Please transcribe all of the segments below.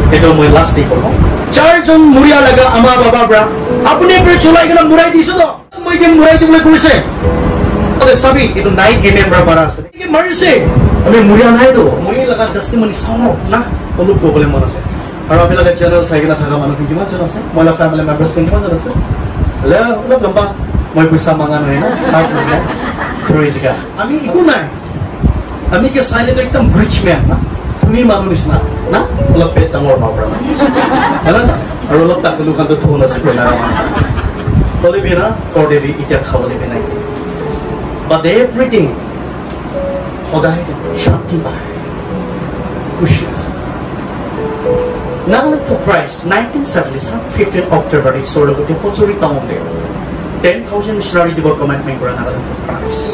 itu moi last day korbo charjon muria laga ama baba bra apuni per chulai gena murai diso to moi ke murai dibole korise ode sabi itu 9 mm bra bara ase ke marise ami muria nai to moi laga testimony sono na olu kobole mon ase aru ami laga channel sai gena thaga manu kiman jon ase moila family members kiman jon ase le lamba moi puisa mangan hoy na 5 minutes praise god ami iku nai ami ke saile to ekdam rich man na tuni manu nisna na olop pet tangor mabra hala na aru olop tak lukan to thona se kona tole bina for devi itya khawale benai but everything hodai shanti bai wishes now for Christ 1977 15 October it's sort of the default story town there 10,000 missionary to commitment for another for Christ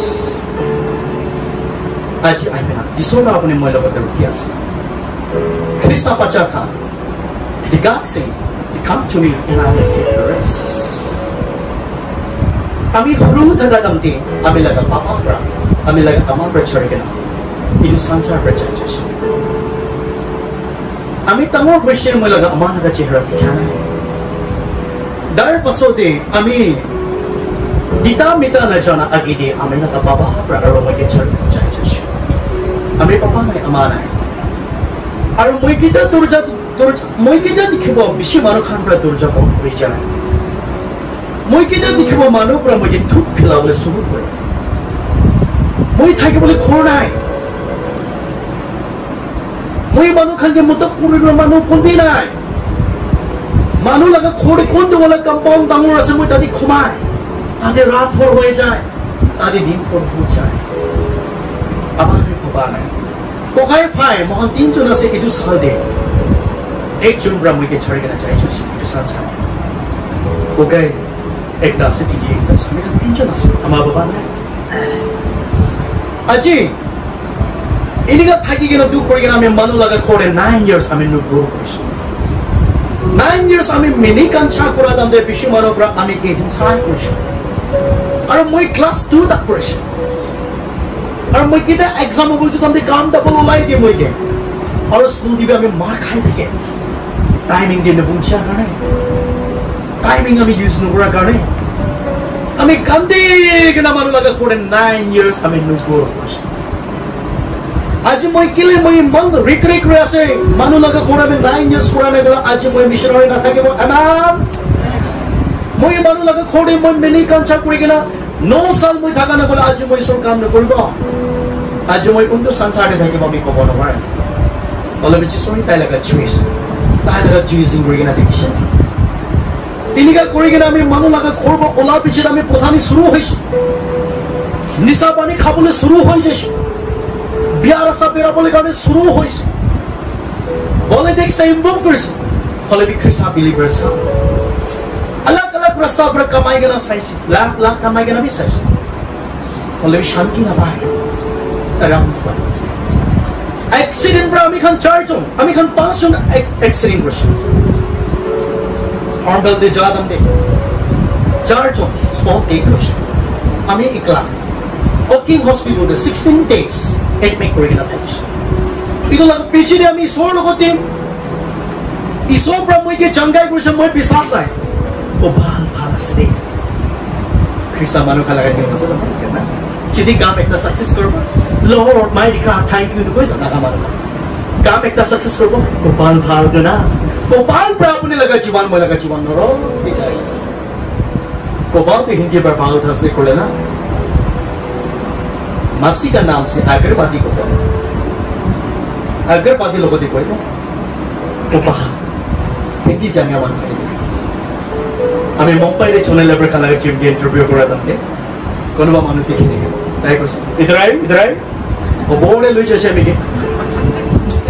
aji ai bina disola apne moila badal kias Krista Pachaka, the God said, come to me and I will give you rest. Ami huru tagadamti, ami laga papabra, ami laga amabra charigana. Itu sansar berjanji. Ami tangor Christian mo laga amana ka chihra tikana. Dar pasode ami dita mita na jana agidi ami laga papabra aro magi charigana. Ami papa na amana. আর মই কিটা দরজা মই কিটা দেখিব বেশি মানুহ খান পৰা দৰজা বন্ধ হৈ যায় মই কিটা দেখিব মানুহ পৰা মই ধূপ ফেলাবলৈ শুৰু কৰে মই থাকিবলৈ খৰ নাই মই মানুহ খানকে মতক কৰিব মানুহ কোনবি নাই মানুহ লাগা খৰি কোন দলা কম্পাউন্ড ডাঙৰ আছে মই তাদি খুমাই তাতে ৰাত ফৰ হৈ যায় তাদি দিন ফৰ হৈ যায় আমাৰ কবা নাই Kokai fai mohon tinjo nasi itu salde. Ek jumbra muike chari gana chai chusi itu salsa. Kokai ek dasi tiji ek dasi kami kan tinjo nasi ama baba na. Aji ini ka thaki gana du kori gana ame manu laga khore 9 years ame nu guru korisu. 9 years ame mini kancha kora damde bishu mano pra ame ke hinsai korisu. Aru moi class 2 tak korisu. और मैं किता exam बोल तो हमदे काम double लाई दे মই के और school दिबे আমি मार खाइ থাকে टाइमिंग दिन बुंचा काने टाइमिंग আমি ইউজ নকৰা কানে আমি কান্দে কেনা মানুহ লাগা করে 9 ইয়ার্স আমি নুকো আজি মই কিলে মই মন রিক্রেট করে আছে মানুহ লাগা করে আমি 9 ইয়ার্স কৰা নাই গলা আজি মই মিশনারি না থাকিব আনাম মই মানুহ লাগা করে মই মেনি কাঞ্চা কৰি কেনা 9 সাল মই থাকা না গলা আজি মই সৰ কাম ন কৰিব আজি মই কোনটো সংসাৰে থাকিব আমি কব নপাৰে অলপ চিসৰি তাই লাগা চুইছ তাই লাগা চুইজিং কৰি কেনা দেখিছে তিনিকা কৰি কেনা আমি মানুহ লাগা খৰব ওলা পিছে আমি পথানি শুৰু হইছে নিশা পানী খাবলৈ শুৰু হৈ যাইছে বিয়া ৰাস্তা পেৰাবলৈ কাৰণে শুৰু হৈছে বলে দেখছে ইমপ্ৰুভ কৰিছে হলে বিখ্ৰিসা বিলিভাৰ্স अलग अलग रास्ता पर कमाई गना साइज लाख लाख कमाई गना भी साइज हले शांति ना पाए आराम ना पाए एक्सीडेंट पर आमी खान चार्ज हो आमी खान 5 एक्सीडेंट करछो हॉर्नबेल दे जा दम दे चार्ज हो स्पॉट दे करछो आमी एकला ओकिंग हॉस्पिटल दे 16 days एडमिट কৰি গনা থাকিছ ইটো লাগ পিছি দে আমি সোৰ লগতে ইসো পৰা মই কে জংগাই কৰিছ মই বিশ্বাস নাই Obal falasri. Krista manu khalaga diyo na sa naman kena. Chidi kam ekta success korbo. Lord, mighty God, thank you nukoy do nakamanu. Kam ekta success korbo. Gopal phal do na. Gopal prapuni laga jiwan mo laga jiwan noro. Bicharis. Gopal pe hindi par phal translate korle na. Masi ka naam se agarbati ko bola. Agarbati logo di koy na. Gopal. Hindi janya wan kare. আমি মুম্বাই রে চলে labour খানা team দিয়ে interview করা দমকে কোনবা মানুষ দেখি দেখি তাই কইছে ইধর আই ও बोले লই যাচ্ছে আমি কে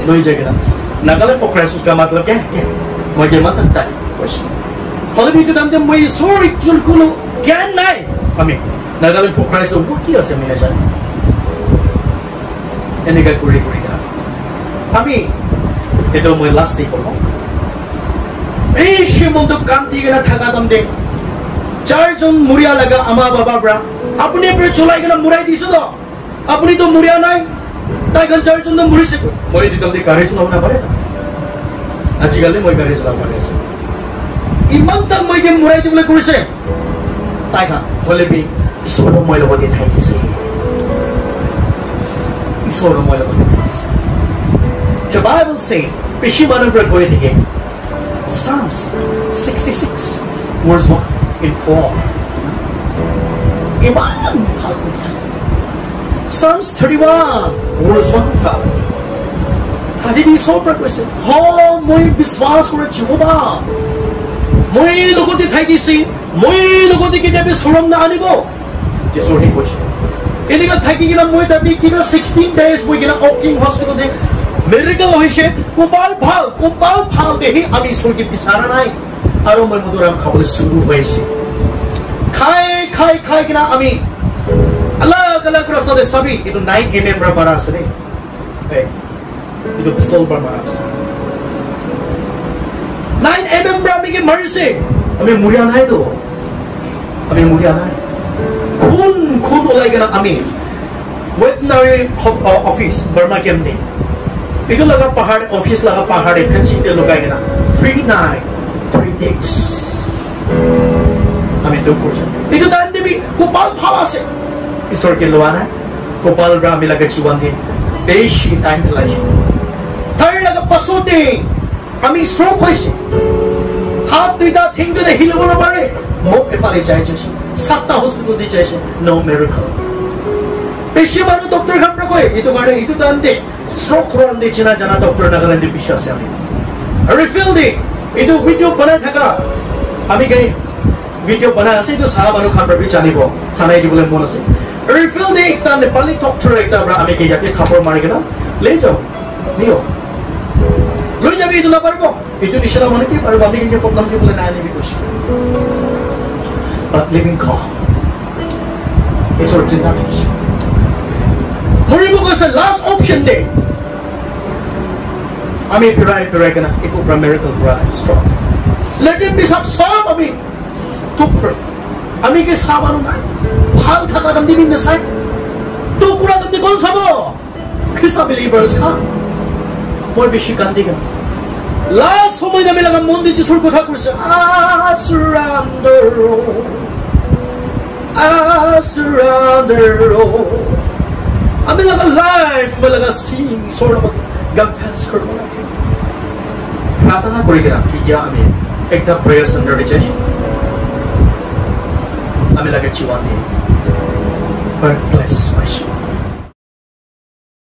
লই যায় না নাগালে ফর ক্রাইস্ট का मतलब क्या है মই মাত তাই কইছে হলে বিতে দমতে মই সরি কুলকুলো জ্ঞান নাই আমি নাগালে ফর ক্রাইস্ট ও কি আছে আমি না জানি এনেকা করি না আমি এটা মই লাস্ট ডে করব এই শ্রীমন্ত কান্তি গেনা থাকা দমদে চারজন মুরিয়া লাগা আমা বাবা ব্রা আপনি পরে চলাই গেলা মুরাই দিছো তো আপনি তো মুরিয়া নাই তাই গান চারজন তো মুরিছে মই দিতাম দে কারে চলাব না পারে আজিকালি মই গাড়ী চলাব পাৰি আছে ইমান তাক মই যে মুৰাই দিবলৈ কৰিছে তাই খা হলে বি ঈশ্বৰৰ মই লগতে থাকিছে ঈশ্বৰৰ মই লগতে থাকিছে The Bible say বেছি মানুহবোৰে কৈ থাকে Psalms 66 verse 1 and 4 ইমান ভাল কথা Psalms 31 verse 1 5 খালি ঈশ্বৰৰ পৰা কৈছে মই বিশ্বাস কৰে যহোৱা মই লগতে থাকিছে মই লগতে কেতিয়াবা চৰম না আনিব ঈশ্বৰে কৈছে এনেকা থাকি কিনা মই তাতে কিনা 16 days মই কিনা অকিং হস্পিটেলতে মেডিকেল হৈছে কোপাল ভাল দেহি আমি ঈশ্বৰকে বিচাৰা নাই আৰু মই মধুৰাম খাবলৈ শুরু হয়েছে খাই কিনা আমি अलग रसादे सभी itu 9 mm berapa ras ni itu pistol berapa ras 9 mm berapa ni marse ami muria nai to ami muria nai khun olai gana ami veterinary office Burma Kemni itu laga pahad office laga pahad fencing de logai gana 3 days ami to kursa itu dan debi kopal phalase ঈশ্বর কে লোয়া না কোপাল bra মিলাকে চুবান দিন বেশি time লাইছে তাই লাগা পাছতে আমি stroke হইছে হাত দুইটা থিংতে হিলব না পারে মুখ এফালে যাইছে সাতটা হসপিটাল দি যাইছে নো মিরাকল বেশি মানুষ ডক্টর খান কয় এই তো মানে এই তো দান্তে স্ট্রোক করান দিছে না জানা ডক্টর নাগালেন দি বিশ্বাসে আমি রিফিল দি এই তো ভিডিও বানাই থাকা আমি কে ভিডিও বানাই আছে তো সারা মানুষ খান বি জানিব জানাই দিবলে মন আছে refill de ekta Nepali doctor ekta bra ami ke jate khapor mari kena le jao niyo loi jabi itu na parbo itu nishara mone ki parbo ami ke problem ke bole na ani bi koshi but living God is our chinta nishi moribo ko sa last option de ami pirai kena eko pra miracle pra stroke let it be sab sob ami tukr আমি কি সাবানো না ভাল থাকা দাম দিবি না সাই টুকরা দাম কোন সাব খ্রিস্ট বিলিভার্স খা মই বেশি কান্দি কেন লাস্ট সময় দামে লাগা মন দিছি সুর কথা কইছে I surrender আমি লাগা লাইফ মে লাগা সিং সর কনফেস করব লাগে প্রার্থনা করি কেন কি যা আমি একটা প্রেয়ার সেন্টার রিচার্জ আমি লাগে চিওয়ানি but bless my soul